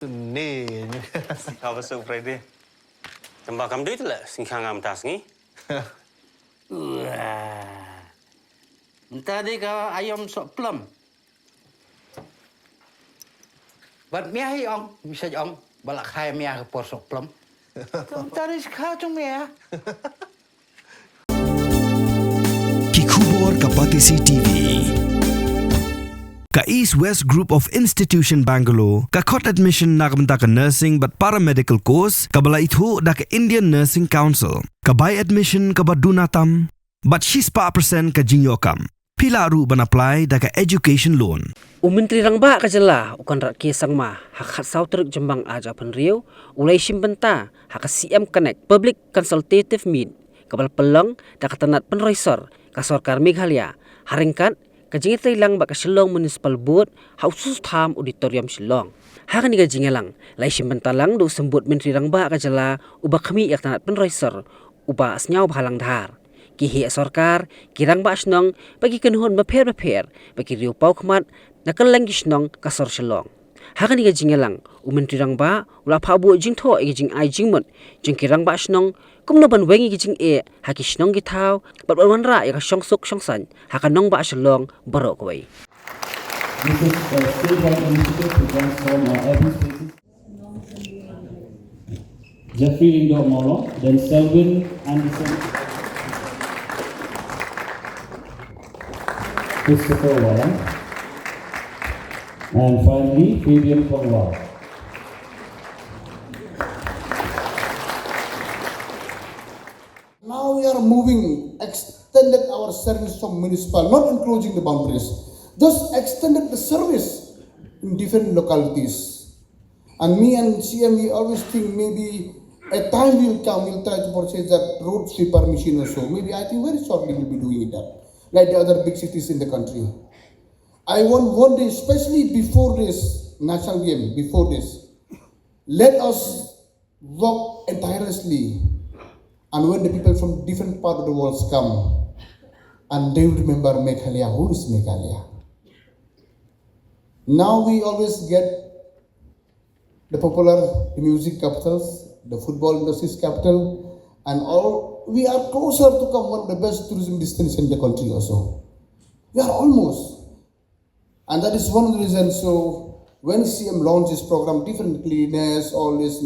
Nih, Apa surprise? Tembak kamu itu lah, singkang am tas ni. Wah. Tadi kau ayam sok plum. Bat miah ong, bisa ong. Balak khai miah por sok plum. Tadi sekacung miah. Kikubor Kapatisi TV. Ka East West Group of Institution Bangalore, ka khot admission nagamta ka nursing but paramedical course, ka bala ithu da ka Indian Nursing Council, ka buy admission ka badunatam, but shispa % ka jinyokam. Pila ru ban apply da ka education loan. Menteri Rangbah kajala ukan rakyat sangma hakat sautruk jembang aja penriu ulai simbenta hak CM Connect Public Consultative Meet kabal pelang da katanat penroisor ka Sarkar Meghalaya haringkat ka Jingeh lang ba ka Shillong Municipal Board hausus tham auditorium Shillong. Hakan ni ka Jingeh lang lai simbenta lang do sembut Menteri Rangbah kajala uba kami yak tanat penroisor uba asnyaw bahalang dhar. Kihi Sarkar kirang ba Shnong bagi kenuhon maper bagi riu pau khamat nakalang Shnong ka Sor Shillong. Hakan ni ka Jingeh lang Menteri Rangbah ula phabu jingtho e jing ai Jingmut jing kirang ba Shnong kumno ban Weng gi jing e haki Shnong gi thau bat wan ra ya shong suk shong san hakan nong ba Shillong baro koi. This is a statewide initiative to transform our urban spaces. Jeffrey Indo Moro, then Selvin Anderson, Christopher Warren, and finally Fabian Pongwal. Now we are moving, extended our service from municipal, not encroaching the boundaries, just extended the service in different localities. And me and CM, we always think maybe a time will come, we'll try to purchase that road sweeper machine or so. Maybe I think very shortly we'll be doing that, like the other big cities in the country. I want one day, especially before this national game, before this, let us work tirelessly. And when the people from different parts of the world come, and they will remember Meghalaya, who is Meghalaya? Now we always get the popular music capitals, the football industry's capital, and all. We are closer to come one of the best tourism destinations in the country also. We are almost. And that is one of the reasons, so when CM launched this program, different cleanliness, all this,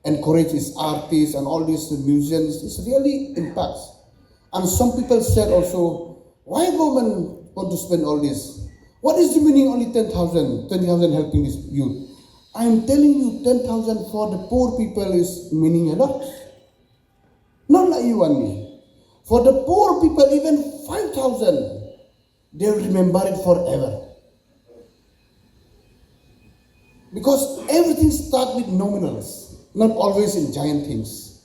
encourages artists and all these museums, it really impacts. And some people said also, why government want to spend all this? What is the meaning only 10,000, 20,000 helping this youth? I am telling you 10,000 for the poor people is meaning a lot. Not like you and me. For the poor people, even 5,000, they will remember it forever. Because everything starts with nominals. Not always in giant things.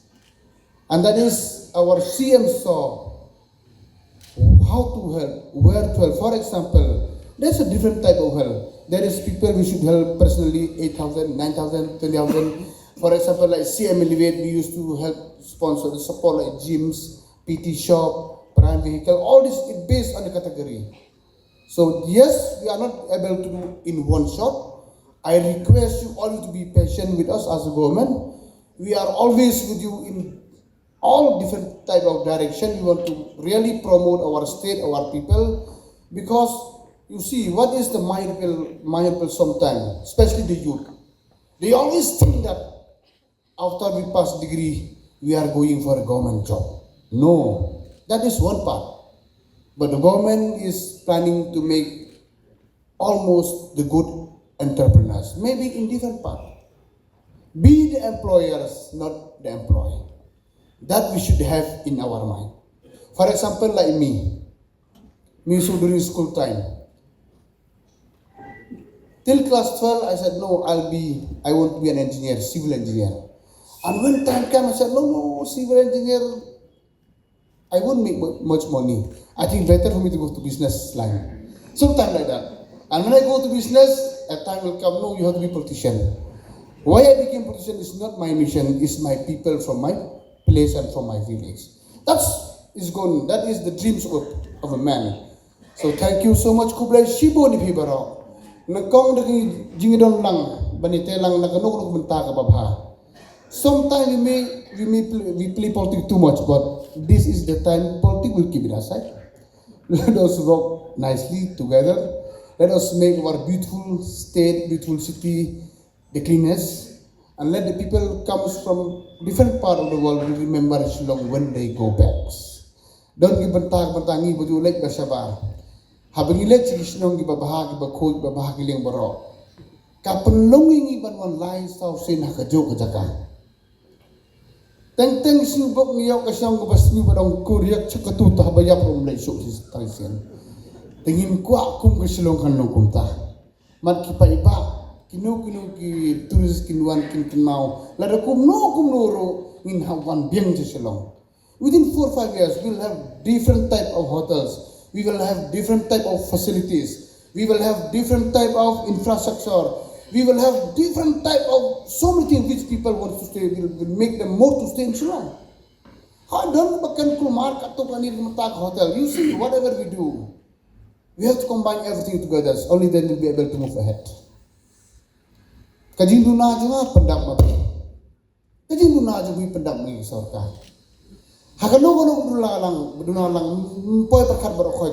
And that is our CM saw how to help, where to help. For example, there's a different type of help. There is people we should help personally, 8,000, 9,000, 20,000. For example, like CM Elevate, we used to help sponsor the support like gyms, PT shop, prime vehicle, all this is based on the category. So yes, we are not able to do in one shot. I request you all to be patient with us as a government. We are always with you in all different type of direction. We want to really promote our state, our people, because you see, what is the mind people sometimes, especially the youth. They always think that after we pass degree, we are going for a government job. No, that is one part. But the government is planning to make almost the good entrepreneurs, maybe in different part. Be the employers, not the employee. That we should have in our mind. For example, like me so during school time. Till class 12, I said, no, I want to be an engineer, civil engineer. And when time came, I said, no, civil engineer, I won't make much money. I think better for me to go to business line. Sometimes like that. And when I go to business, a time will come, no, you have to be politician. Why I became politician is not my mission, it's my people from my place and from my village. That is the dreams of a man. So thank you so much, Kublai Shibo ni Pibaro. Nakong Jingeh lang banitelang naganok benta ka babha. Sometimes we play politics too much, but this is the time politics will keep it aside. Let us work nicely together. Let us make our beautiful state, beautiful city, the cleanest, and let the people comes from different part of the world will remember Shillong when they go back. Don't give bantangi baju lek basaba. Habang ilek si Shnong giba bahagi ba khoi ba bahagi leng baro. Kapenlonging iban wan lain sau sen hakajo kajaka. Teng sinubok niyo kasyang gabas niyo badong kuriyak chakatu tahabayap rom lai sok si taisen. Tengin kuak kum ke Shillong kan long kumta. Mat ki Paidbah kino ki turis kinuan kin mau. Lada kum noro ngin hawan biang si Shillong. Within 4 or 5 years we'll have different type of hotels. We will have different type of facilities. We will have different type of infrastructure. We will have different type of so many things which people want to stay. Will make them more to stay in Shillong. How don't bakan kumar kato kanir matag hotel. You see, whatever we do, we have to combine everything together. Only then we'll be able to move ahead. Kajin duna juga pendak mabi. Kajin duna juga pendak mai sarkar. Hakano beduna lang poy perkar barokoy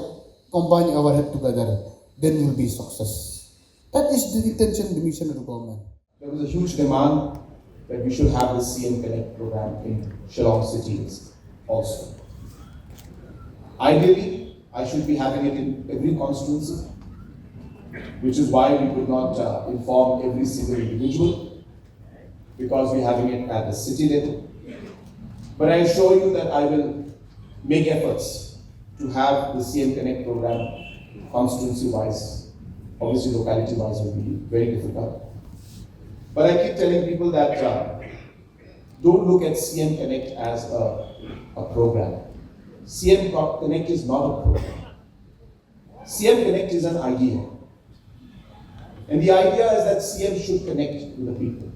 combine our head together, then we'll be success. That is the intention, the mission of the government. There was a huge demand that we should have the CM Connect program in Shillong cities also. Ideally, I should be having it in every constituency, which is why we could not inform every single individual, because we're having it at the city level. But I assure you that I will make efforts to have the CM Connect program constituency-wise. Obviously, locality-wise will be very difficult. But I keep telling people that don't look at CM Connect as a program. CM Connect is not a program. CM Connect is an idea. And the idea is that CM should connect with the people.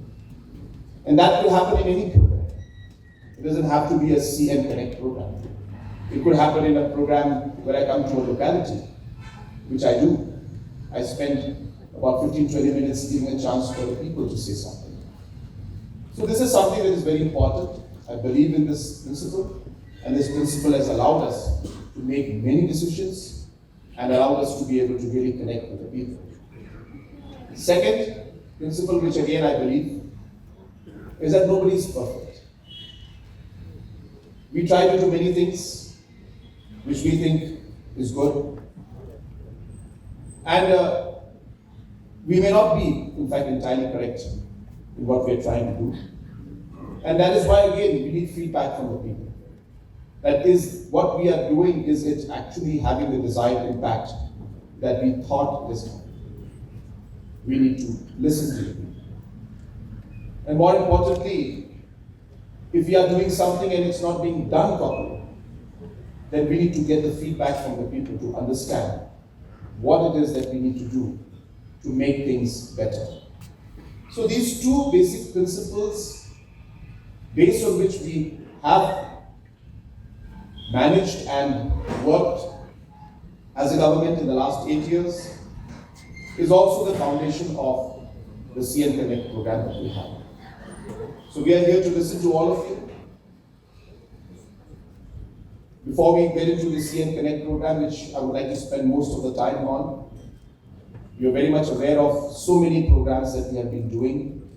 And that will happen in any program. It doesn't have to be a CM Connect program. It could happen in a program where I come to a locality, which I do. I spend about 15-20 minutes giving a chance for the people to say something. So this is something that is very important. I believe in this principle, and this principle has allowed us to make many decisions and allowed us to be able to really connect with the people. Second principle, which again I believe, is that nobody is perfect. We try to do many things which we think is good. And we may not be, in fact, entirely correct in what we're trying to do. And that is why, again, we need feedback from the people. That is, what we are doing, is it actually having the desired impact that we thought this time? We need to listen to the people. And more importantly, if we are doing something and it's not being done properly, then we need to get the feedback from the people to understand what it is that we need to do to make things better. So these two basic principles, based on which we have managed and worked as a government in the last 8 years, is also the foundation of the CM Connect program that we have. So we are here to listen to all of you. Before we get into the CM Connect program, which I would like to spend most of the time on, you're very much aware of so many programs that we have been doing.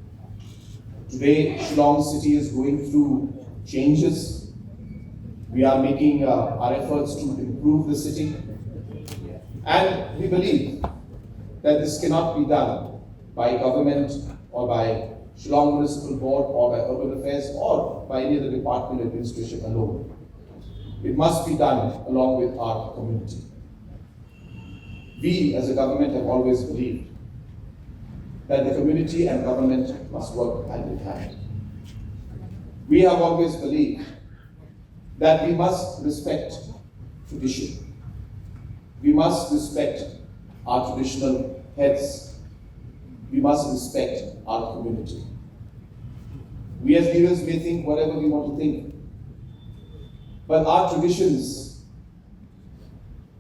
Today, Shillong city is going through changes. We are making our efforts to improve the city. And we believe that this cannot be done by government or by Shillong Municipal Board or by Urban Affairs or by any other department administration alone. It must be done along with our community. We as a government have always believed that the community and government must work hand in hand. We have always believed that we must respect tradition. We must respect our traditional heads. We must respect our community. We as leaders may think whatever we want to think, but our traditions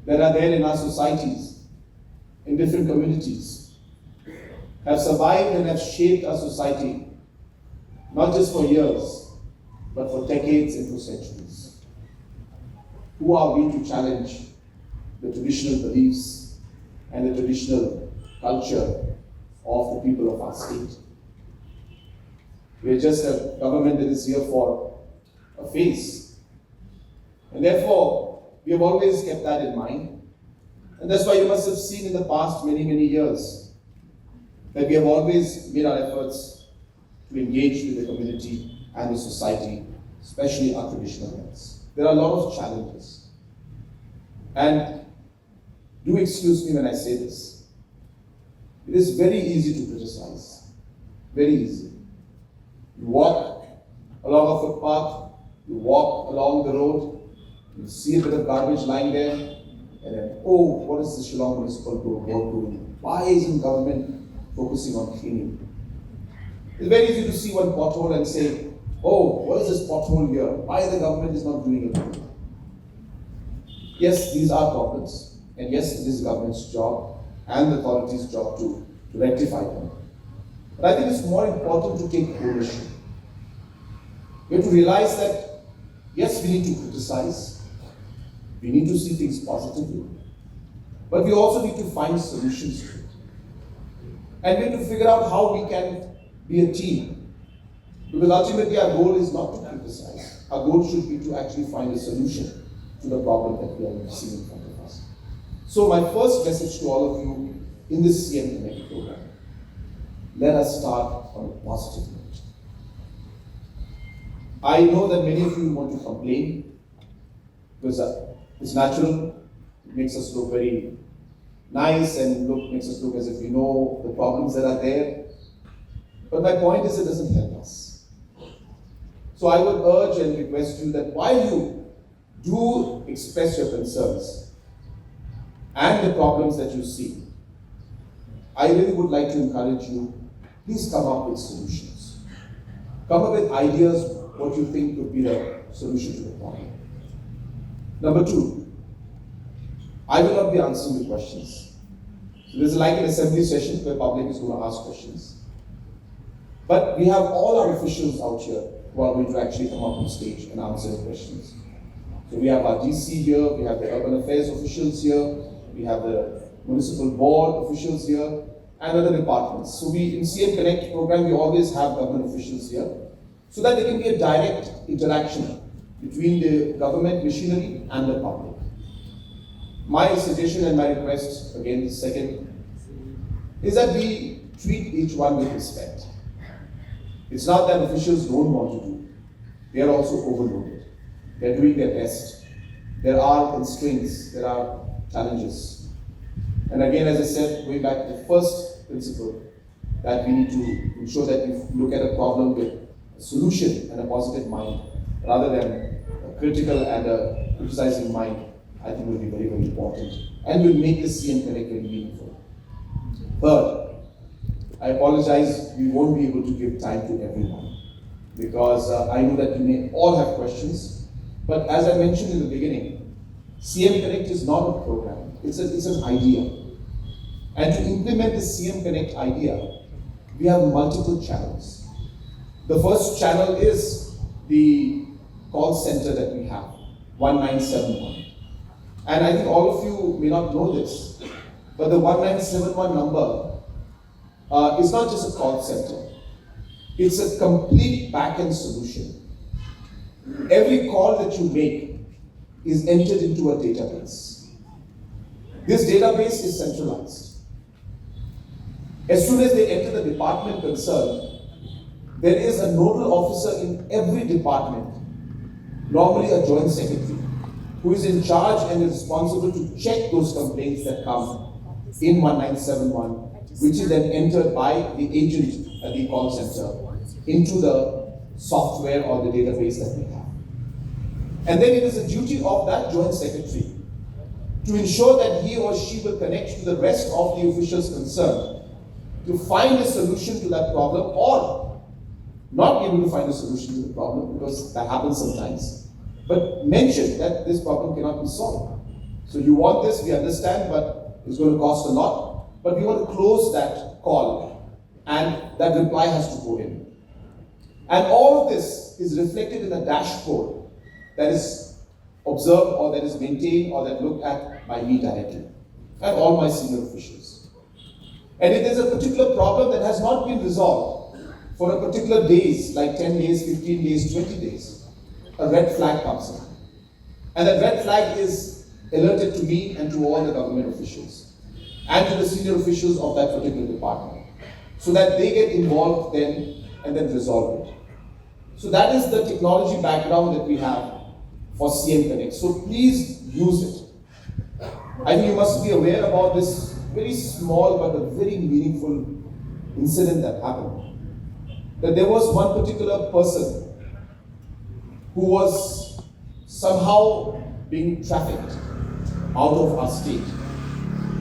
that are there in our societies, in different communities, have survived and have shaped our society, not just for years, but for decades and for centuries. Who are we to challenge the traditional beliefs and the traditional culture of the people of our state? We are just a government that is here for a phase. And therefore, we have always kept that in mind. And that's why you must have seen in the past many, many years that we have always made our efforts to engage with the community and the society, especially our traditional heads. There are a lot of challenges. And do excuse me when I say this. It is very easy to criticize. Very easy. You walk along a footpath, you walk along the road, you see a bit of garbage lying there, and then, oh, what is the Shillong Municipal Board doing? Why isn't government focusing on cleaning? It's very easy to see one pothole and say, oh, what is this pothole here? Why the government is not doing it? Yes, these are problems, and yes, it is government's job and the authorities' job to rectify them. But I think it's more important to take ownership. We have to realize that, yes, we need to criticize, we need to see things positively, but we also need to find solutions to it. And we have to figure out how we can be a team. Because ultimately our goal is not to criticize. Our goal should be to actually find a solution to the problem that we are seeing in front of us. So my first message to all of you in this CM Connect program, let us start on a positive note. I know that many of you want to complain because it's natural. It makes us look very nice and makes us look as if we know the problems that are there. But my point is, it doesn't help us. So I would urge and request you that while you do express your concerns and the problems that you see, I really would like to encourage you, please come up with solutions. Come up with ideas what you think could be the solution to the problem. Number two, I will not be answering the questions. So this is like an assembly session where public is going to ask questions. But we have all our officials out here who are going to actually come up on stage and answer the questions. So we have our DC here, we have the urban affairs officials here, we have the municipal board officials here, and other departments. So in CM Connect program, we always have government officials here, so that there can be a direct interaction between the government machinery and the public. My suggestion and my request, again, the second, is that we treat each one with respect. It's not that officials don't want to do. They are also overloaded. They're doing their best. There are constraints, there are challenges. And again, as I said, going back to the first principle, that we need to ensure that we look at a problem with a solution and a positive mind, rather than a critical and a criticizing mind, I think will be very, very important and will make this CM Connect very meaningful. Third, I apologize, we won't be able to give time to everyone because I know that you may all have questions, but as I mentioned in the beginning, CM Connect is not a program, it's an idea. And to implement the CM Connect idea, we have multiple channels. The first channel is the call center that we have, 1971. And I think all of you may not know this, but the 1971 number is not just a call center. It's a complete back-end solution. Every call that you make is entered into a database. This database is centralized. As soon as they enter the department concerned, there is a nodal officer in every department, normally a joint secretary, who is in charge and is responsible to check those complaints that come in 1971, which is then entered by the agent at the call center into the software or the database that we have. And then it is a duty of that joint secretary to ensure that he or she will connect to the rest of the officials concerned to find a solution to that problem, or not be able to find a solution to the problem, because that happens sometimes, but mention that this problem cannot be solved. So you want this, we understand, but it's going to cost a lot, but we want to close that call and that reply has to go in. And all of this is reflected in a dashboard that is observed or that is maintained or that looked at by me directly and all my senior officials. And if there's a particular problem that has not been resolved for a particular days, like 10 days, 15 days, 20 days, a red flag comes in. And that red flag is alerted to me and to all the government officials and to the senior officials of that particular department, so that they get involved then and then resolve it. So that is the technology background that we have for CM Connect. So please use it. I think you must be aware about this very small but a very meaningful incident that happened. That there was one particular person who was somehow being trafficked out of our state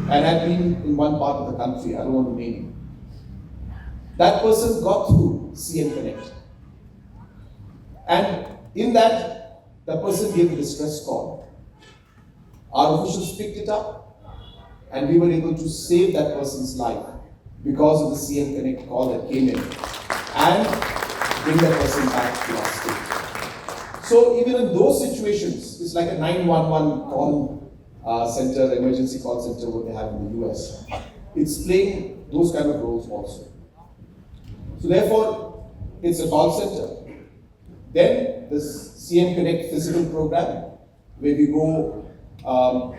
and had been in one part of the country. I don't want to name him. That person got through CM Connect. And in that, the person gave a distress call. Our officials picked it up and we were able to save that person's life because of the CM Connect call that came in and bring that person back to our state. So even in those situations, it's like a 911 call center, emergency call center, what they have in the US. It's playing those kind of roles also. So therefore, it's a call center. Then this CM Connect physical program, where we go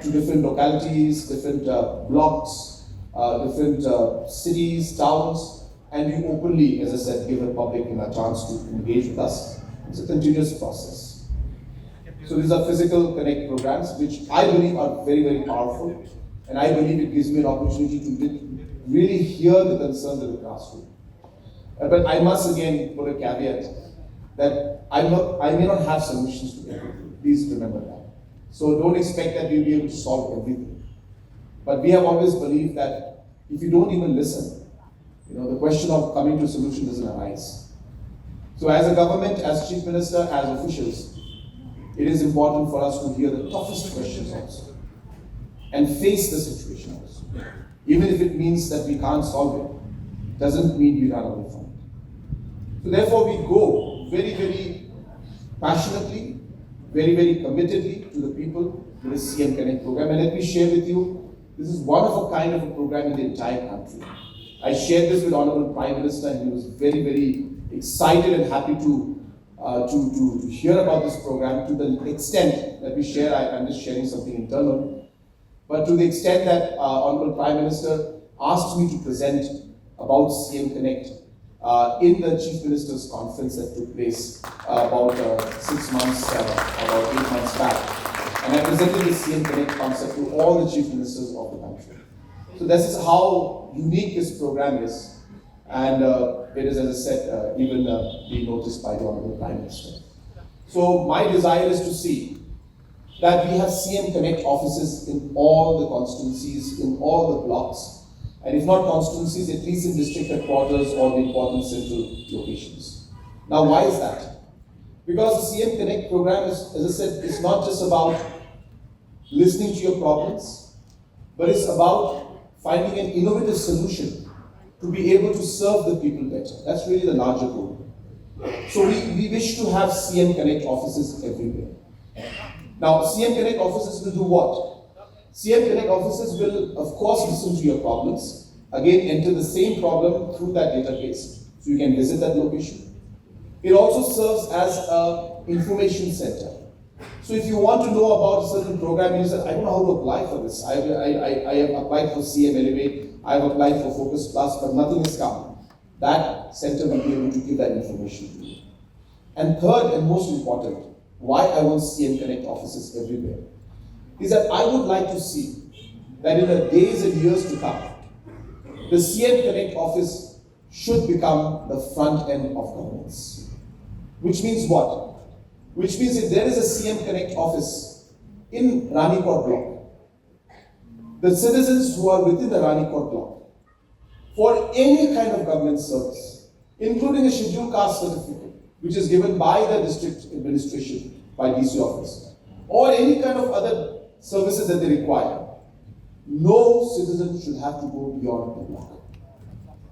to different localities, different blocks, different cities, towns, and we openly, as I said, give the public a chance to engage with us. It's a continuous process. So these are physical connect programs, which I believe are very, very powerful, and I believe it gives me an opportunity to really hear the concerns of the grassroots. But I must again put a caveat that I may not have solutions to everything. Please remember that. So don't expect that we'll be able to solve everything. But we have always believed that if you don't even listen, the question of coming to a solution doesn't arise. So as a government, as Chief Minister, as officials, it is important for us to hear the toughest questions also and face the situation also. Even if it means that we can't solve it, doesn't mean we run away from it. So therefore we go very, very passionately, very, very committedly to the people with the CM Connect program. And let me share with you, this is one of a kind of a program in the entire country. I shared this with Honorable Prime Minister and he was very, very excited and happy to hear about this program, to the extent that we share. I'm just sharing something internal, but to the extent that Honorable Prime Minister asked me to present about CM Connect in the Chief Minister's conference that took place about 6 months, about 8 months back. And I presented the CM Connect concept to all the Chief Ministers of the country. So this is how unique this program is. And it is, as I said, even being noticed by the Honorable Prime Minister. So my desire is to see that we have CM Connect offices in all the constituencies, in all the blocks, and if not constituencies, at least in district headquarters or the important central locations. Now, why is that? Because the CM Connect program is, as I said, it's not just about listening to your problems, but it's about finding an innovative solution to be able to serve the people better. That's really the larger goal. So we wish to have CM Connect offices everywhere. Now, CM Connect offices will do what? CM Connect offices will, of course, listen to your problems. Again, enter the same problem through that database, so you can visit that location. It also serves as an information center. So if you want to know about a certain program, you say, I don't know how to apply for this. I have applied for CM Elevate, I have applied for Focus Plus, but nothing has come. That center will be able to give that information to you. And third and most important, why I want CM Connect offices everywhere, is that I would like to see that in the days and years to come, the CM Connect office should become the front end of governance. Which means what? Which means if there is a CM Connect office in Ranikot block, the citizens who are within the Ranikot block, for any kind of government service, including a scheduled caste certificate, which is given by the district administration, by DC office, or any kind of other services that they require, no citizen should have to go beyond the block.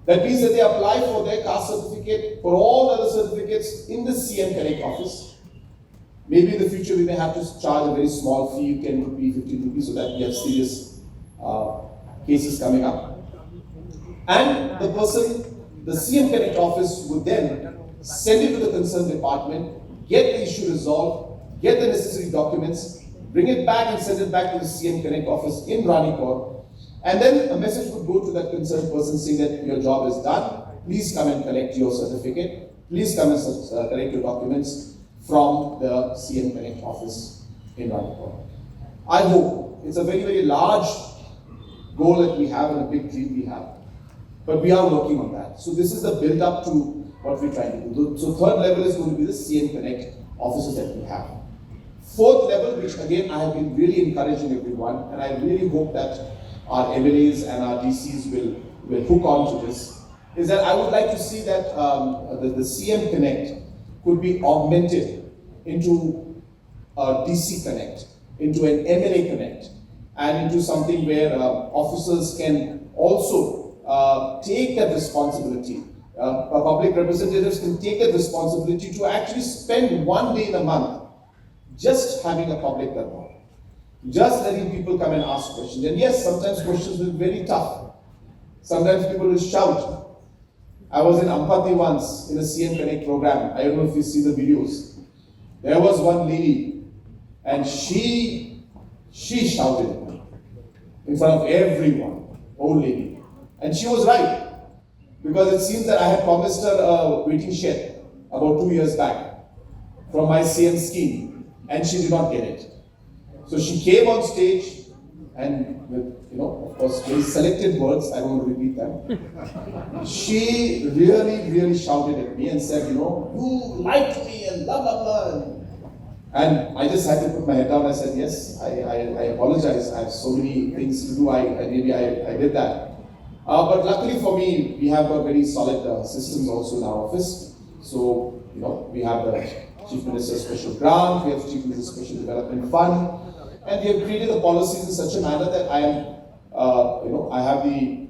That means that they apply for their caste certificate, for all other certificates in the CM Connect office. Maybe in the future we may have to charge a very small fee, 10 rupee, 15 rupees, so that we have serious cases coming up. And the person, the CM Connect office would then send it to the concerned department, get the issue resolved, get the necessary documents, bring it back and send it back to the CM Connect office in Ranipur. And then a message would go to that concerned person saying that your job is done. Please come and collect your certificate. Please come and collect your documents from the CM Connect office in Ranipur. I hope it's a very, very large goal that we have and a big dream we have. But we are working on that. So this is the build up to what we're trying to do. So third level is going to be the CM Connect offices that we have. Fourth level, which again I have been really encouraging everyone, and I really hope that our MLAs and our DCs will hook on to this, is that I would like to see that the CM Connect could be augmented into a DC Connect, into an MLA Connect, and into something where officers can also take that responsibility. Public representatives can take that responsibility to actually spend one day in a month just having a public dialogue. Just letting people come and ask questions. And yes, sometimes questions will be very tough. Sometimes people will shout. I was in Ampati once in a CM Connect program. I don't know if you see the videos. There was one lady and she shouted at me in front of everyone, old lady. And she was right. Because it seems that I had promised her a waiting shed about 2 years back from my CM scheme, and she did not get it. So she came on stage and with, of course, very selected words, I won't repeat them. She really shouted at me and said, you lied to me and blah, blah, blah. And I just had to put my head down. I said, yes, I apologize. I have so many things to do. Maybe I did that. But luckily for me, we have got very solid systems also in our office. So, we have the Chief Minister's Special Grant, we have Chief Minister's Special Development Fund, and we have created the policies in such a manner that I have the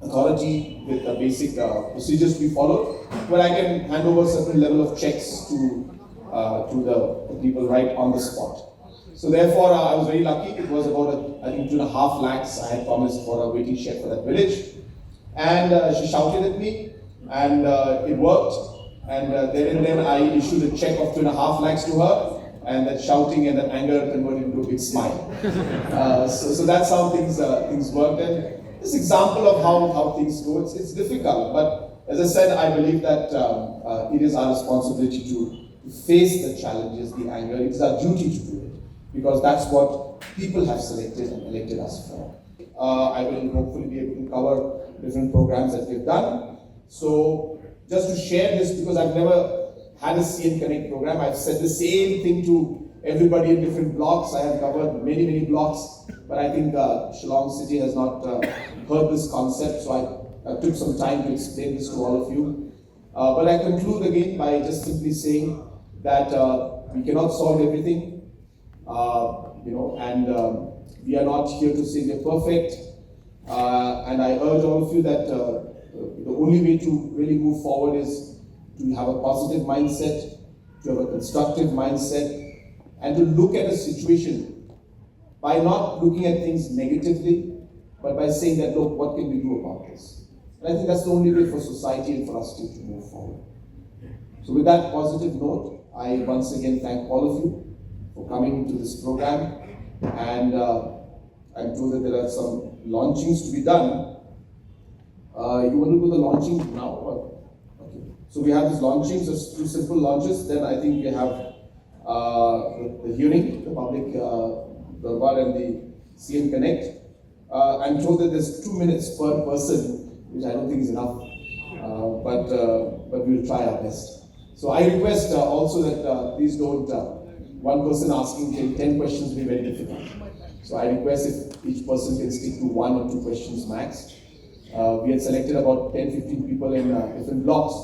authority with the basic procedures we follow, where I can hand over a certain level of checks to the people right on the spot. So therefore, I was very lucky. It was about, I think, 2.5 lakhs I had promised for a waiting shed for that village. And she shouted at me, and it worked. And then I issued a check of 2.5 lakhs to her, and that shouting and that anger converted into a big smile. So that's how things worked. And this example of how things go, it's difficult. But as I said, I believe that it is our responsibility to face the challenges, the anger. It is our duty to do it, because that's what people have selected and elected us for. I will hopefully be able to cover different programs that we've done. So just to share this, because I've never had a CM Connect program, I've said the same thing to everybody in different blocks. I have covered many blocks, but I think Shillong City has not heard this concept, so I took some time to explain this to all of you. But I conclude again by just simply saying that we cannot solve everything, and we are not here to say we're perfect. And I urge all of you that the only way to really move forward is to have a positive mindset, to have a constructive mindset, and to look at a situation by not looking at things negatively, but by saying that, look, what can we do about this? And I think that's the only way for society and for us to move forward. So with that positive note, I once again thank all of you for coming to this program, and I'm told that there are some launchings to be done. You want to do the launching now? Or? Okay. So we have these launchings, just 2 simple launches. Then I think we have the hearing, the public Darbar and the CM Connect. I'm told that there's 2 minutes per person, which I don't think is enough, but we'll try our best. So I request also that please don't, one person asking 10 questions will be very difficult. So I request if each person can stick to 1 or 2 questions max. We had selected about 10-15 people in different blocks,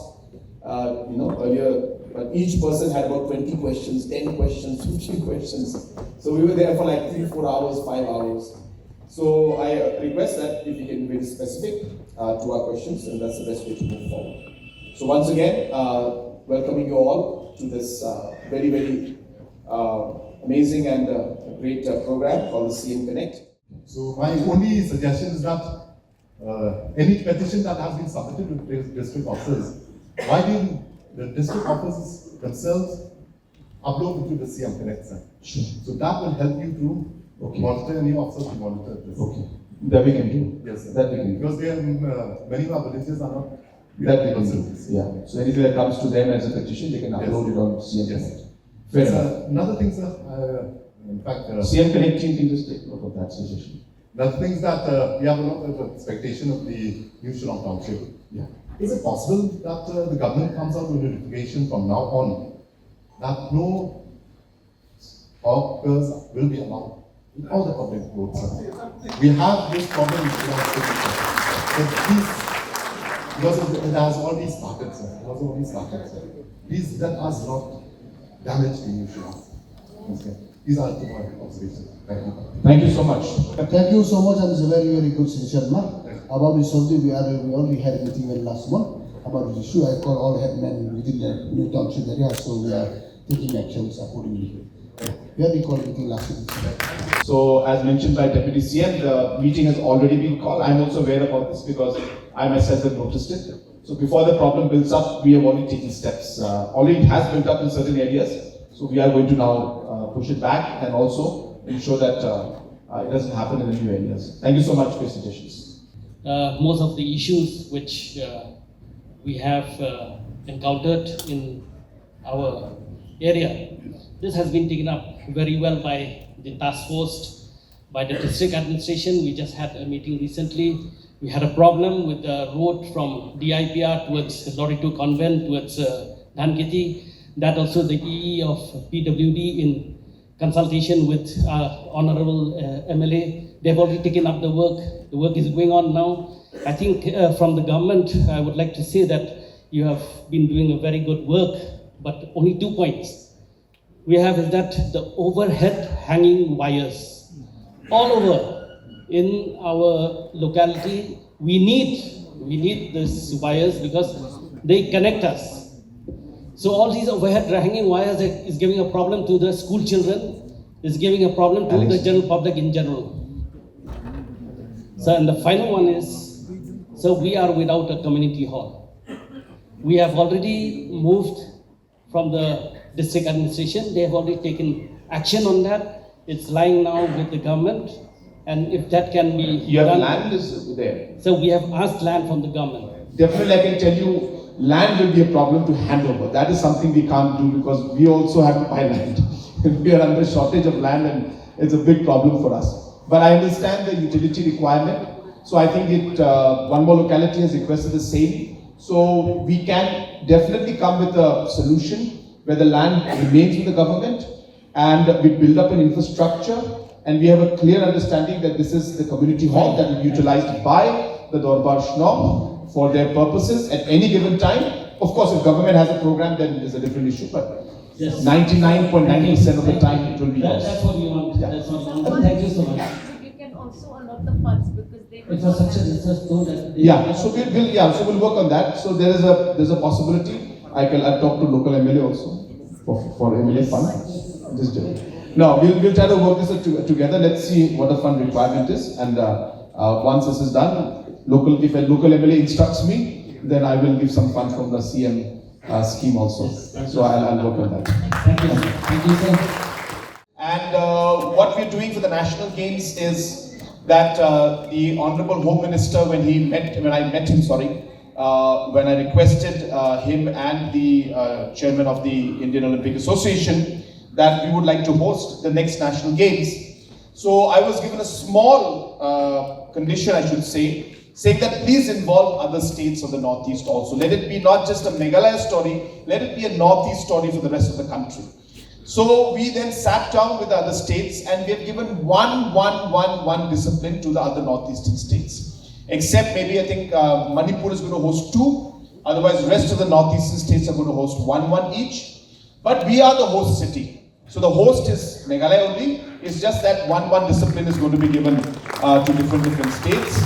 earlier, but each person had about 20 questions, 10 questions, 15 questions. So we were there for like 3-4 hours, 5 hours. So I request that if you can be very specific to our questions, and that's the best way to move forward. So once again, welcoming you all to this very, very amazing and great program called the CM Connect. So my only suggestion is that any petition that has been submitted to district officers, why didn't the district officers themselves upload into the CM Connect site? Sure. So that will help you to monitor any officers to monitor this. Okay. That we can do. Yes, sir. That we can do. Because many of our villages are not. That we can do. Yeah. So anything that comes to them as a petition, they can upload it on CM Connect. Fair enough. Another thing, sir, in fact, CM Connect team can just take note of that suggestion. the things that we have a lot of expectation of the new Shillong township. Yeah. Is it possible that the government comes out with a notification from now on that no hawkers will be allowed in all the public roads? We have this problem in Shillong city, but please, because it has already started, sir. Please let us not damage the new Shillong. Okay. These are my observations. Thank you. Thank you so much. Thank you so much, and it's a very, very good suggestion. About this subject, we already had a meeting last month about this issue. I call all headmen within the new township area, so we are taking actions accordingly. We had a call meeting last week. So, as mentioned by Deputy CM, the meeting has already been called. I'm also aware about this because I myself have noticed it. So, before the problem builds up, we have already taken steps. Already it has built up in certain areas. So, we are going to now push it back and also ensure that it doesn't happen in the new areas. Thank you so much for your suggestions. Most of the issues which we have encountered in our area, this has been taken up very well by the task force, by the district administration. We just had a meeting recently. We had a problem with the road from DIPR towards Loritu Convent towards Dhankiti. That also the EE of PWD in consultation with Honorable MLA, they've already taken up the work. The work is going on now. I think from the government, I would like to say that you have been doing a very good work, but only 2 points. We have is that the overhead hanging wires all over in our locality. We need these wires because they connect us. So all these overhead hanging wires is giving a problem to the school children, is giving a problem to the general public in general. So, and the final one is, so we are without a community hall. We have already moved from the district administration. They have already taken action on that. It's lying now with the government. And if that can be Your done, land is there. so we have asked land from the government. Definitely, I can tell you, land will be a problem to hand over. That is something we can't do because we also have to buy land. We are under shortage of land and it's a big problem for us. But I understand the utility requirement. So I think one more locality has requested the same. So we can definitely come with a solution where the land remains with the government and we build up an infrastructure and we have a clear understanding that this is the community hall that will be utilized by the Dorbar Shnong for their purposes at any given time. Of course, if government has a program, then it is a different issue, but 99.9% of the time it will be yours. That's what we want. Yeah. That's what we want. Thank you so much. You can also allot the funds because they. Infrastructure is just so that. Yeah, so we'll work on that. So there's a possibility. I'll talk to local MLA also for MLA fund. Just do it. No, we'll try to work this together. Let's see what the fund requirement is, and once this is done, if a local MLA instructs me, then I will give some fund from the CM scheme also. So I'll work on that. Thank you. Thank you, sir. And what we're doing for the national games is that the Honorable Home Minister, when I requested him and the chairman of the Indian Olympic Association that we would like to host the next national games. So I was given a small condition, I should say, saying that please involve other states of the Northeast also. Let it be not just a Meghalaya story, let it be a Northeast story for the rest of the country. So we then sat down with the other states and we have given one discipline to the other Northeastern states. Except maybe I think Manipur is going to host 2, otherwise the rest of the Northeastern states are going to host one each. But we are the host city. So the host is Meghalaya only, it's just that one discipline is going to be given to different states.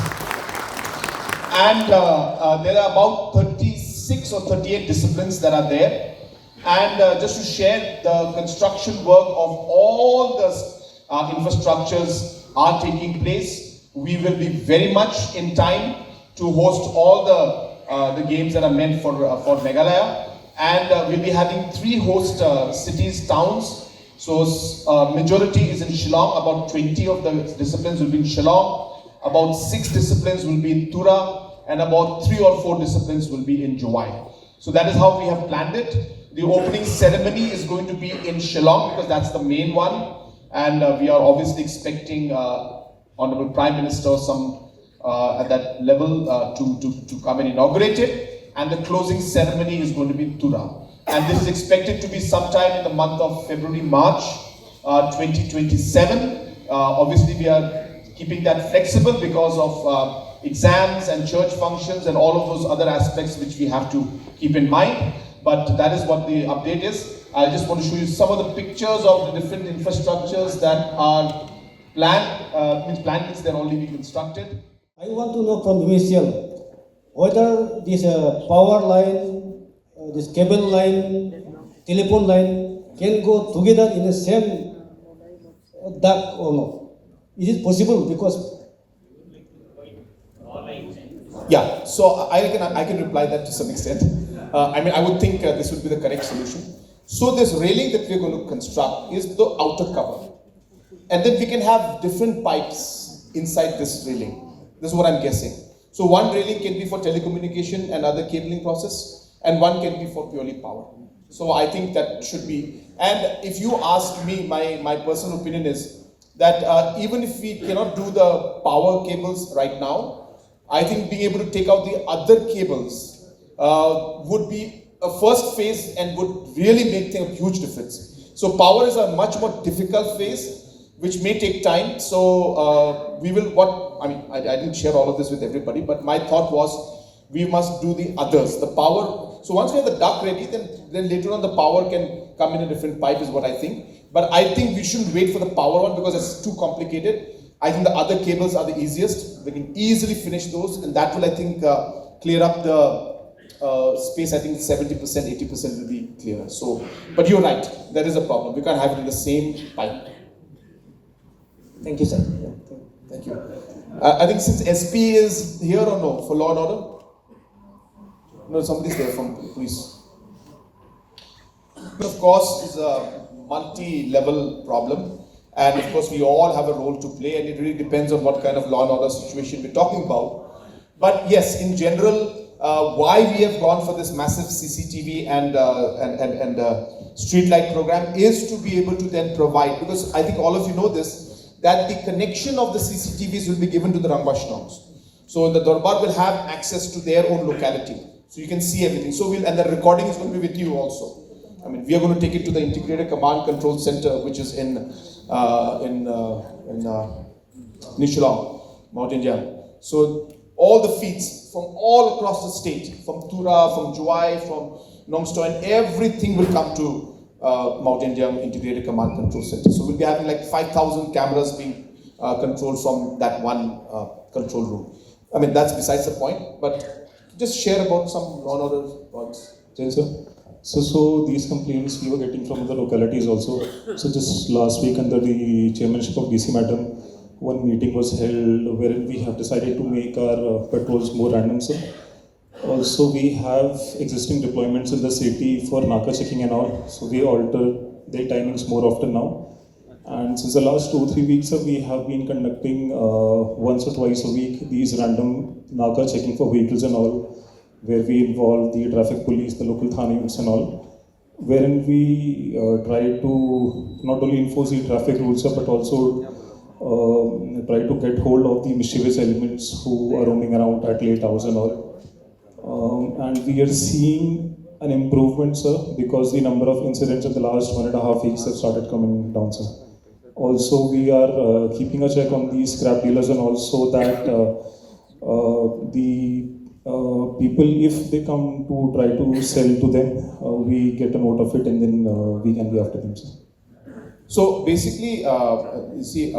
And there are about 36 or 38 disciplines that are there. And just to share, the construction work of all the infrastructures are taking place. We will be very much in time to host all the games that are meant for Meghalaya. And we'll be having 3 host cities, towns. So majority is in Shillong. About 20 of the disciplines will be in Shillong. About 6 disciplines will be in Tura. And about 3 or 4 disciplines will be in Juwai. So that is how we have planned it. The opening ceremony is going to be in Shillong because that's the main one. And we are obviously expecting Honorable Prime Minister some at that level to come and inaugurate it. And the closing ceremony is going to be in Tura. And this is expected to be sometime in the month of February, March 2027. Obviously, we are keeping that flexible because of exams and church functions and all of those other aspects which we have to keep in mind. But that is what the update is. I just want to show you some of the pictures of the different infrastructures that are planned. Planned means they're already constructed. I want to know from the ministerial whether this power line, this cable line, telephone line can go together in the same duct or not. Is it possible? Because yeah, so I can reply that to some extent. I would think this would be the correct solution. So this railing that we're going to construct is the outer cover. And then we can have different pipes inside this railing. This is what I'm guessing. So one railing can be for telecommunication and other cabling process, and one can be for purely power. So I think that should be, and if you ask me, my personal opinion is that even if we cannot do the power cables right now, I think being able to take out the other cables would be a first phase and would really make a huge difference. So power is a much more difficult phase, which may take time. So we will, I didn't share all of this with everybody, but my thought was we must do the others, the power. So once we have the duct ready, then later on the power can come in a different pipe is what I think. But I think we shouldn't wait for the power one because it's too complicated. I think the other cables are the easiest. We can easily finish those, and that will, I think, clear up the space. I think 70%, 80% will be clearer. So, but you're right, there is a problem. We can't have it in the same pipe. Thank you, sir. Yeah, thank you. I think since SP is here or no for law and order? No, somebody's there from police. Of course, it's a multi-level problem. And of course, we all have a role to play, and it really depends on what kind of law and order situation we're talking about. But yes, in general, why we have gone for this massive CCTV and street light program is to be able to then provide, because I think all of you know this, that the connection of the CCTVs will be given to the Rangbah Shnongs. So the Darbar will have access to their own locality. So you can see everything. So and the recording is going to be with you also. I mean, we are going to take it to the Integrated Command Control Center, which is in Shillong, Mount India. So all the feeds from all across the state, from Tura, from Juwai, from Nongstoy, and everything will come to Mount India Integrated Command Control Center. So we'll be having like 5,000 cameras being controlled from that one control room. I mean, that's besides the point, but just share about some law and order points. Yes, sir. So these complaints we were getting from the localities also. So just last week under the chairmanship of DC Madam, one meeting was held wherein we have decided to make our patrols more random, sir. Also, we have existing deployments in the city for Naka checking and all. So we alter their timings more often now. And since the last 2-3 weeks, sir, we have been conducting once or twice a week these random Naka checking for vehicles and all, where we involve the traffic police, the local Thane units and all, wherein we try to not only enforce the traffic rules, but also try to get hold of the mischievous elements who are roaming around at late hours and all. And we are seeing an improvement, sir, because the number of incidents in the last 1.5 weeks have started coming down, sir. Also, we are keeping a check on the scrap dealers, and also that the people, if they come to try to sell to them, we get a note of it and then we can be after them, sir. So basically, you see,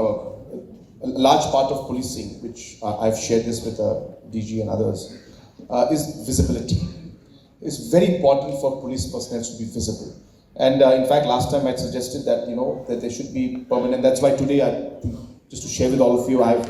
a large part of policing, which I've shared this with DG and others, is visibility. It's very important for police personnel to be visible. And in fact, last time I suggested that, that there should be permanent. That's why today, just to share with all of you, I've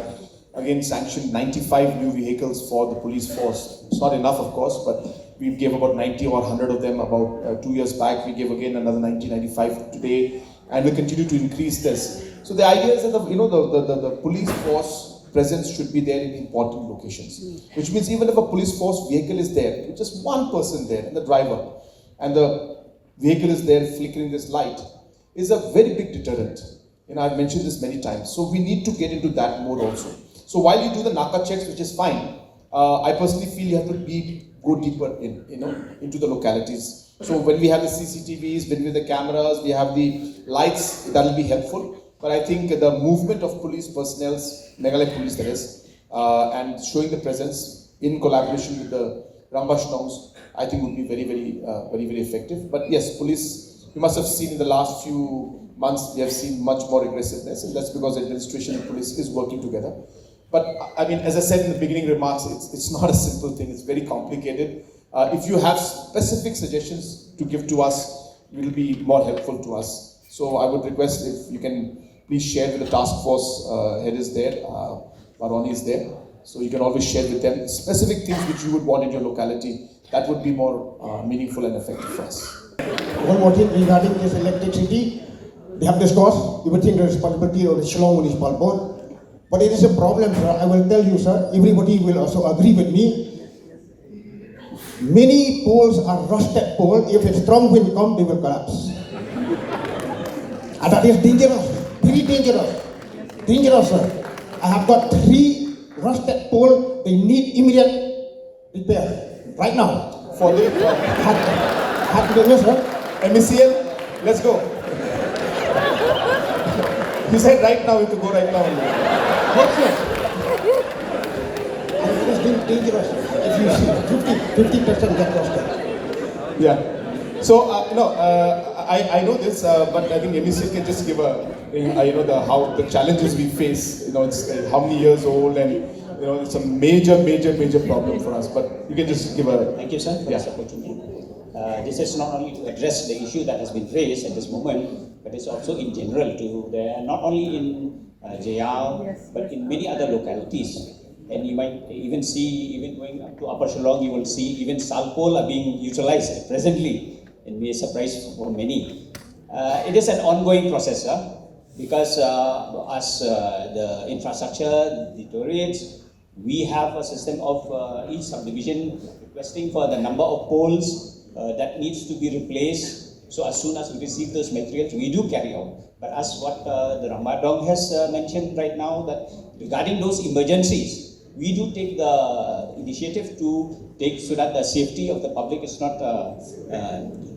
again sanctioned 95 new vehicles for the police force. It's not enough, of course, but we gave about 90 or 100 of them about 2 years back. We gave again another 90, 95 today, and we continue to increase this. So the idea is that the police force presence should be there in important locations, which means even if a police force vehicle is there, with just one person there, and the driver, and the vehicle is there flickering this light, is a very big deterrent. I've mentioned this many times. So we need to get into that mode also. So while you do the Naka checks, which is fine, I personally feel you have to go deeper into the localities. So when we have the CCTVs, when we have the cameras, we have the lights, that will be helpful. But I think the movement of police personnel, Meghalaya police that is, and showing the presence in collaboration with the Rangbah Shnongs, I think would be very, very effective. But yes, police, you must have seen in the last few months, we have seen much more aggressiveness, and that's because administration and police is working together. But I mean, as I said in the beginning remarks, it's not a simple thing, it's very complicated. If you have specific suggestions to give to us, it will be more helpful to us. So I would request if you can please share with the task force head is there, Baroni is there. So you can always share with them specific things which you would want in your locality. That would be more meaningful and effective for us. One more thing regarding this electricity. They have discussed everything the responsibility of the Shillong Municipal Board. But it is a problem, sir. I will tell you, sir. Everybody will also agree with me. Many poles are rusted poles. If a strong wind comes, they will collapse. And that is dangerous. Very dangerous. Dangerous, sir. I have got 3 rusted poles. They need immediate repair. Right now. For the MECL, let's go. You said right now, you have to go right now. Yes, sir. And it is dangerous. If you see 50% get lost. Yeah. So I know this, but I think MECL can just give how the challenges we face. It's how many years old, and it's a major problem for us. But you can just give a. Thank you, sir, for this opportunity. This is not only to address the issue that has been raised at this moment, but it's also in general not only in Jayal, but in many other localities. And you might even see, even going up to Upper Shillong, you will see even Salpol are being utilized presently, and be a surprise for many. It is an ongoing process, because as the infrastructure deteriorates, we have a system of each subdivision requesting for the number of poles that needs to be replaced. So as soon as we receive those materials, we do carry out. But as what the Rangbah Dong has mentioned right now, that regarding those emergencies, we do take the initiative to take so that the safety of the public is not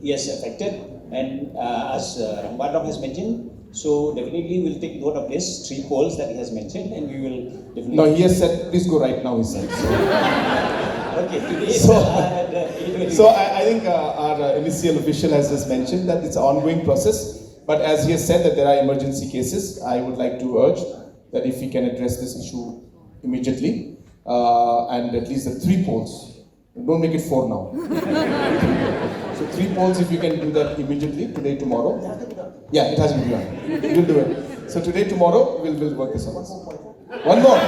affected. And as Rangbah Dong has mentioned, so definitely we'll take note of this 3 poles that he has mentioned, and we will definitely. No, he has said, please go right now, he said. So. Okay, today so I think our MECL official has just mentioned that it's an ongoing process. But as he has said that there are emergency cases, I would like to urge that if we can address this issue immediately, and at least the 3 poles. Don't make it 4 now. So 3 poles, if you can do that immediately, today, tomorrow. Yeah, it has been done. We'll do it. So today, tomorrow, we'll work this on this. One more.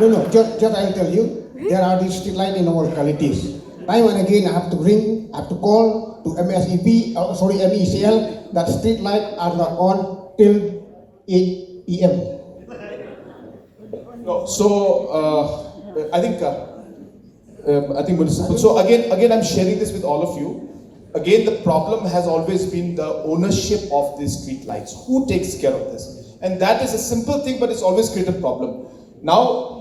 No, just I'll tell you, there are these street lights in our localities. Time and again, I have to ring, I have to call to MECL, that street lights are not on till 8 p.m. No, so I think municipal. So again, I'm sharing this with all of you. Again, the problem has always been the ownership of these street lights. Who takes care of this? And that is a simple thing, but it's always created a problem. Now,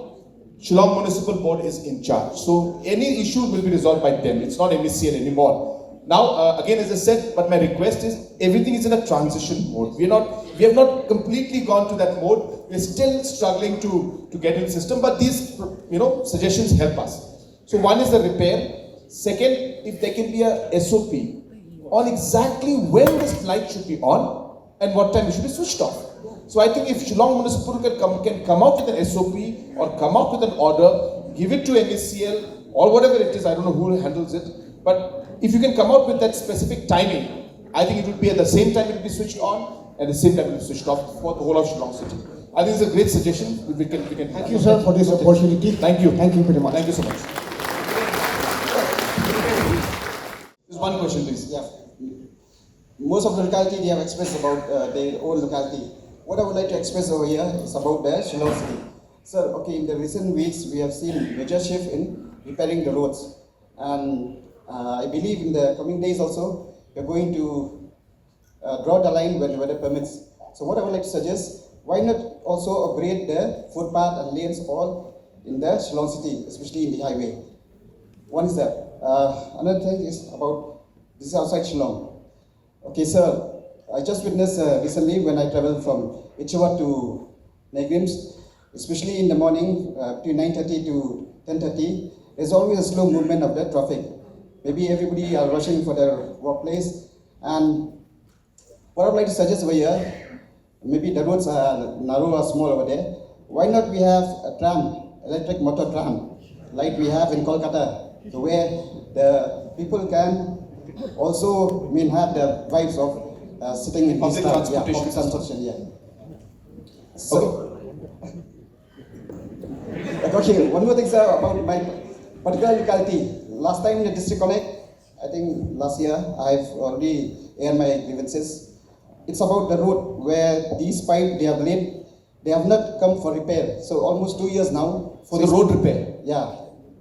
Shillong Municipal Board is in charge. So any issue will be resolved by them. It's not MECL anymore. Now, again, as I said, but my request is everything is in a transition mode. We have not completely gone to that mode. We're still struggling to get in the system, but these suggestions help us. So one is the repair. Second, if there can be a SOP on exactly when this light should be on and what time it should be switched off. So I think if Shillong Municipal can come out with an SOP or come out with an order, give it to NACL or whatever it is, I don't know who handles it, but if you can come out with that specific timing, I think it would be at the same time it will be switched on, at the same time it will be switched off for the whole of Shillong City. I think it's a great suggestion. We can Thank you, sir, for this opportunity. Thank you. Thank you very much. Thank you so much. Just one question, please. Yeah. Most of the locality they have expressed about their own locality. What I would like to express over here is about the Shillong City. Sir, okay, in the recent weeks we have seen major shift in repairing the roads, and I believe in the coming days also we are going to draw the line when the weather permits. So what I would like to suggest, why not also upgrade the footpath and lanes all in the Shillong City, especially in the highway? One is that. Another thing is about, this is outside Shillong. Okay, sir, I just witnessed recently when I traveled from Ichawa to Negrims, especially in the morning between 9:30 to 10:30, there's always a slow movement of the traffic. Maybe everybody are rushing for their workplace, and what I would like to suggest over here, maybe the roads are narrow or small over there. Why not we have a tram, electric motor tram, like we have in Kolkata, where the people can also have the vibes of sitting in public transportation. Public transportation, yeah. So, okay, one more thing, sir, about my particular locality. Last time in the District Connect, I think last year, I've already aired my grievances. It's about the road where these pipes they have laid, they have not come for repair. So almost 2 years now. For the road repair? Yeah.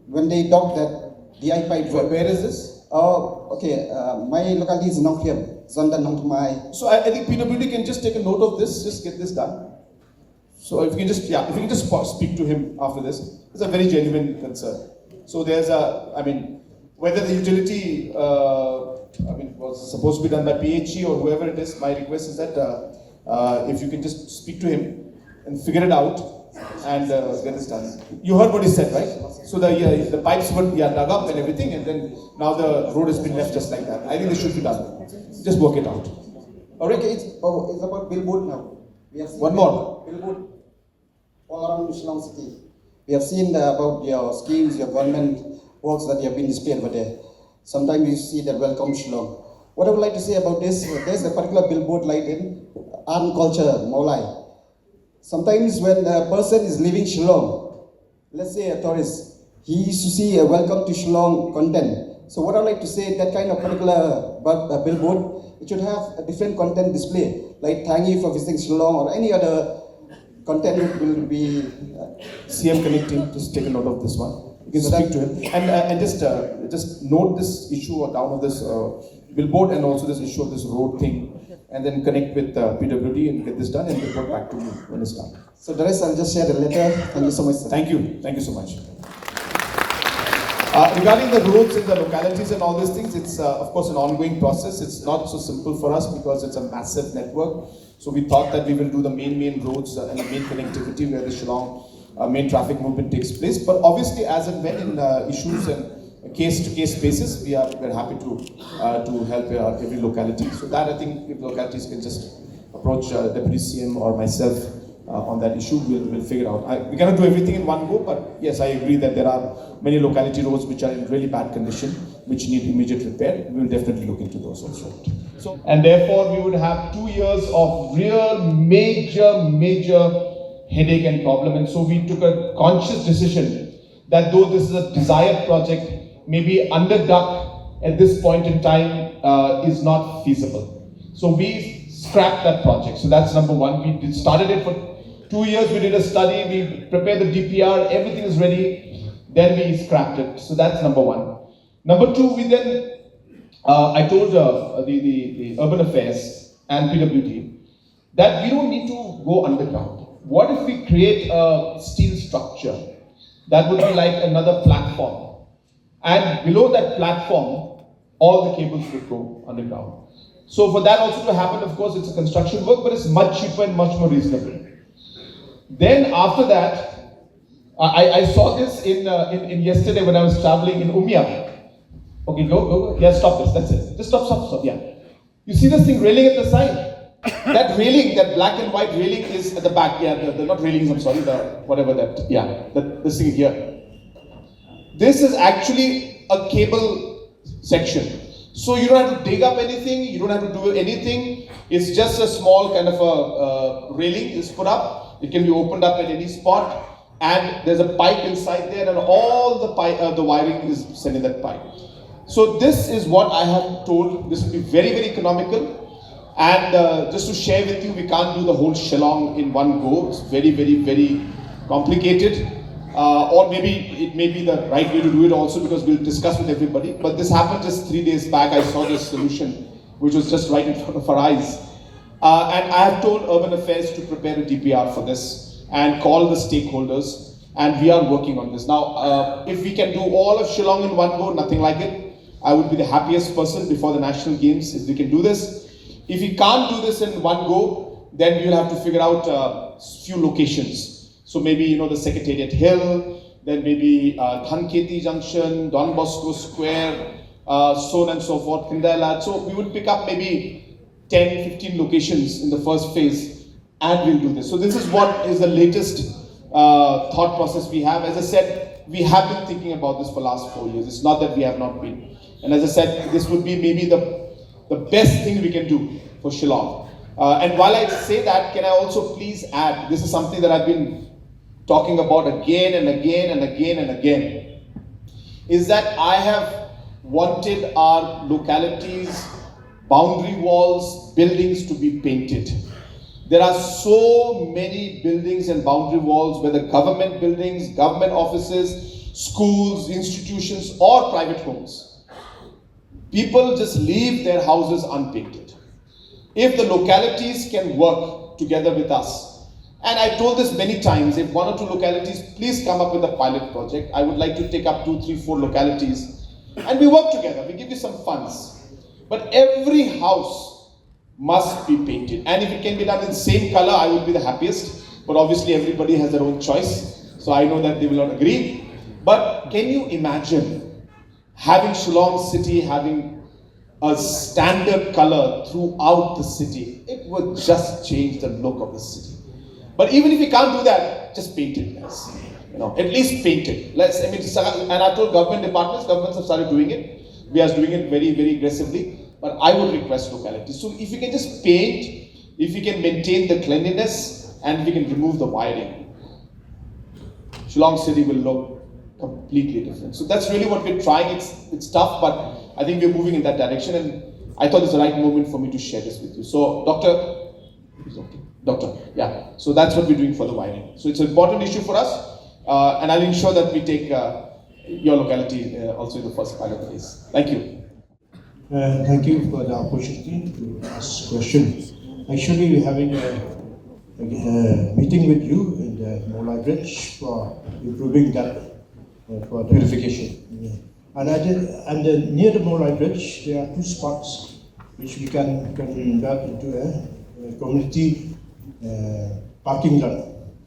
When they docked that DI pipe. Where is this? Okay. My locality is Nongkriam, Zondan Nongtumai. So I think PWD can just take a note of this, just get this done. So if you can just speak to him after this, it's a very genuine concern. So there's whether the utility, was supposed to be done by PHE or whoever it is, my request is that if you can just speak to him and figure it out and get this done. You heard what he said, right? So the pipes were dug up and everything, and then now the road has been left just like that. I think this should be done. Just work it out. All right? Okay, it's about billboard now. We have seen one more. Billboard all around Shillong City. We have seen about your schemes, your government works that you have been displayed over there. Sometimes you see that welcome Shillong. What I would like to say about this, there's a particular billboard light in art and culture, Maulai. Sometimes when a person is leaving Shillong, let's say a tourist, he used to see a welcome to Shillong content. So what I'd like to say, that kind of particular billboard, it should have a different content display, like thank you for visiting Shillong or any other content will be... CM connecting, just take a note of this one. You can speak to him. And just note this issue down of this billboard and also this issue of this road thing, and then connect with PWD and get this done and report back to you when it's done. So the rest I'll just share the letter. Thank you so much, sir. Thank you. Thank you so much. Regarding the roads in the localities and all these things, it's of course an ongoing process. It's not so simple for us because it's a massive network. So we thought that we will do the main roads and the main connectivity where the Shillong main traffic movement takes place. But obviously, as and when in issues and case-to-case basis, we're happy to help every locality. So that I think if localities can just approach Deputy CM or myself on that issue, we'll figure out. We cannot do everything in one go, but yes, I agree that there are many locality roads which are in really bad condition, which need immediate repair. We will definitely look into those also. So, and therefore, we would have 2 years of real major headache and problem. And so we took a conscious decision that though this is a desired project, maybe underduck at this point in time is not feasible. So we scrapped that project. So that's number one. We started it for 2 years. We did a study. We prepared the DPR. Everything is ready. Then we scrapped it. So that's number one. Number two, we then I told the Urban Affairs and PWD that we don't need to go underground. What if we create a steel structure that would be like another platform, and below that platform all the cables would go underground. So for that also to happen, of course, it's a construction work, but it's much cheaper and much more reasonable. Then after that, I saw this in yesterday when I was traveling in Umia. Okay, go. Yeah, stop this. That's it. Just stop. Yeah. You see this thing railing at the side? That railing, that black and white railing is at the back. Yeah, the not railings, I'm sorry, the whatever that, yeah, this thing here. This is actually a cable section. So you don't have to dig up anything, you don't have to do anything. It's just a small kind of a railing is put up. It can be opened up at any spot. And there's a pipe inside there, and all the wiring is sent in that pipe. So this is what I have told. This will be very, very economical. And just to share with you, we can't do the whole Shillong in one go. It's very, very, very complicated. Or maybe it may be the right way to do it also, because we'll discuss with everybody. But this happened just 3 days back. I saw this solution, which was just right in front of our eyes. And I have told Urban Affairs to prepare a DPR for this and call the stakeholders, and we are working on this. Now, if we can do all of Shillong in one go, nothing like it, I would be the happiest person before the National Games if we can do this. If we can't do this in one go, then we will have to figure out few locations. So maybe, the Secretariat Hill, then maybe Dhanketi Junction, Don Bosco Square, so on and so forth, Kindala. So we would pick up maybe 10, 15 locations in the first phase, and we'll do this. So this is what is the latest thought process we have. As I said, we have been thinking about this for the last 4 years. It's not that we have not been. And as I said, this would be maybe the best thing we can do for Shillong. And while I say that, can I also please add, this is something that I've been talking about again and again and again and again, is that I have wanted our localities, boundary walls, buildings to be painted. There are so many buildings and boundary walls, whether government buildings, government offices, schools, institutions, or private homes. People just leave their houses unpainted. If the localities can work together with us, and I told this many times, if 1 or 2 localities, please come up with a pilot project. I would like to take up 2, 3, 4 localities, and we work together. We give you some funds. But every house must be painted, and if it can be done in same color, I would be the happiest. But obviously everybody has their own choice, so I know that they will not agree. But can you imagine having Shillong city having a standard color throughout the city? It would just change the look of the city. But even if we can't do that, just paint it, guys. At least paint it. And I told governments have started doing it. We are doing it very, very aggressively. But I would request localities. So if you can just paint, if you can maintain the cleanliness, and if you can remove the wiring, Shillong city will look completely different. So that's really what we're trying. It's tough, but I think we're moving in that direction, and I thought it's the right moment for me to share this with you. So Doctor, yeah. So that's what we're doing for the wiring. So it's an important issue for us, and I'll ensure that we take your locality also in the first pilot phase. Thank you. Thank you for the opportunity to ask questions. Actually, we're having a meeting with you in the Molai Bridge for improving that for the beautification. Yeah. And near the Molai Bridge, there are 2 spots which we can convert into a community parking lot.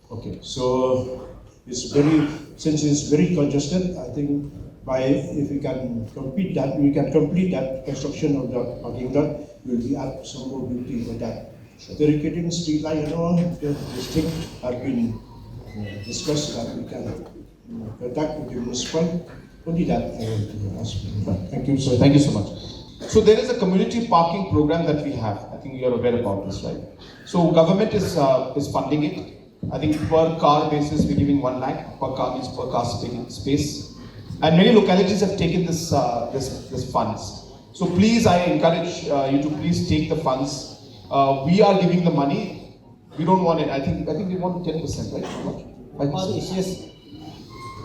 Okay. So since it's very congested, I think if we can complete that construction of the parking lot, we'll be add some more beauty for that. So the irrigating street light and all, this thing have been discussed that we can contact with the municipal. Only that I want to ask. Thank you, sir. Thank you so much. So there is a community parking program that we have. I think you are aware about this, right? So government is funding it. I think per car basis we're giving 1 lakh per car means per car space. And many localities have taken this funds. So please, I encourage you to please take the funds. We are giving the money. We don't want it. I think we want 10%, right? How much? Yes.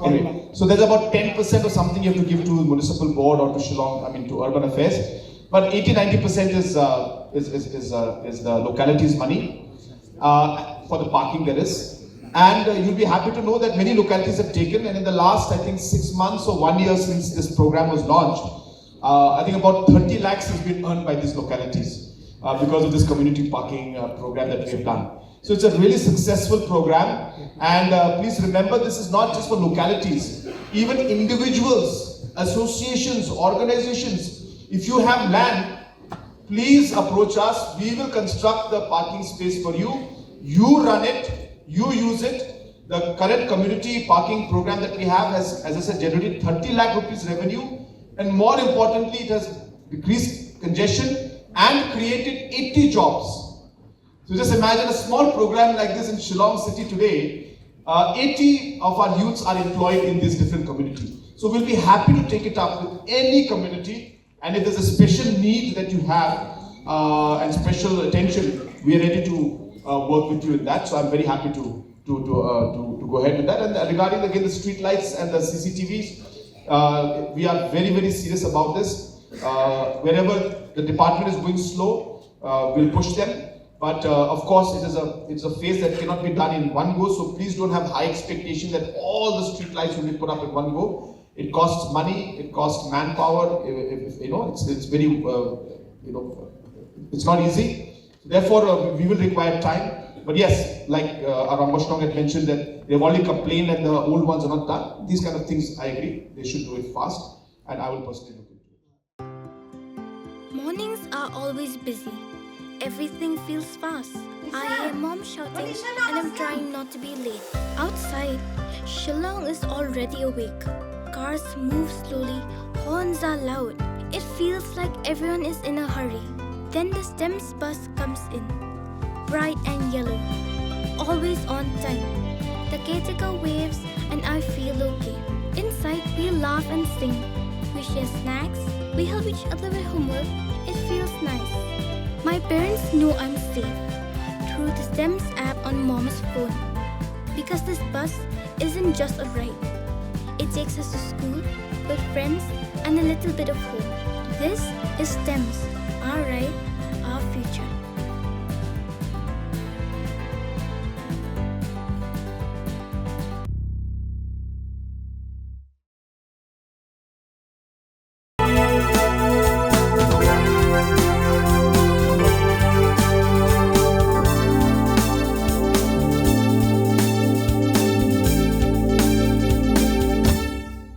Anyway, so there's about 10% or something you have to give to the municipal board or to Shillong, to Urban Affairs. But 80-90% is the localities' money for the parking there is. And you'll be happy to know that many localities have taken, and in the last, I think, 6 months or 1 year since this program was launched, I think about 30 lakhs has been earned by these localities because of this community parking program that we have done. So it's a really successful program, and please remember, this is not just for localities, even individuals, associations, organizations. If you have land, please approach us. We will construct the parking space for you. You run it, you use it. The current community parking program that we have has, as I said, generated 30 lakh rupees revenue. And more importantly, it has decreased congestion and created 80 jobs. So just imagine a small program like this in Shillong city today. 80 of our youths are employed in this different community. So we'll be happy to take it up with any community. And if there's a special need that you have and special attention, we are ready to work with you in that. So I'm very happy to go ahead with that. And regarding again the street lights and the CCTVs, we are very, very serious about this. Wherever the department is going slow, we'll push them. But of course, it's a phase that cannot be done in one go. So please don't have high expectation that all the street lights will be put up in one go. It costs money. It costs manpower. It's very it's not easy. Therefore, we will require time. But yes, like Rangbah Shnong had mentioned that they've already complained that the old ones are not done. These kind of things, I agree. They should do it fast, and I will personally look into it. Mornings are always busy. Everything feels fast. I hear mom shouting and I'm trying not to be late. Outside, Shillong is already awake. Cars move slowly, horns are loud. It feels like everyone is in a hurry. Then the STEM's bus comes in, bright and yellow, always on time. The caretaker waves and I feel okay. Inside, we laugh and sing. We share snacks, we help each other with homework. It feels nice. My parents know I'm safe through the STEM's app on mom's phone. Because this bus isn't just a ride. It takes us to school, with friends, and a little bit of home. This is STEM's.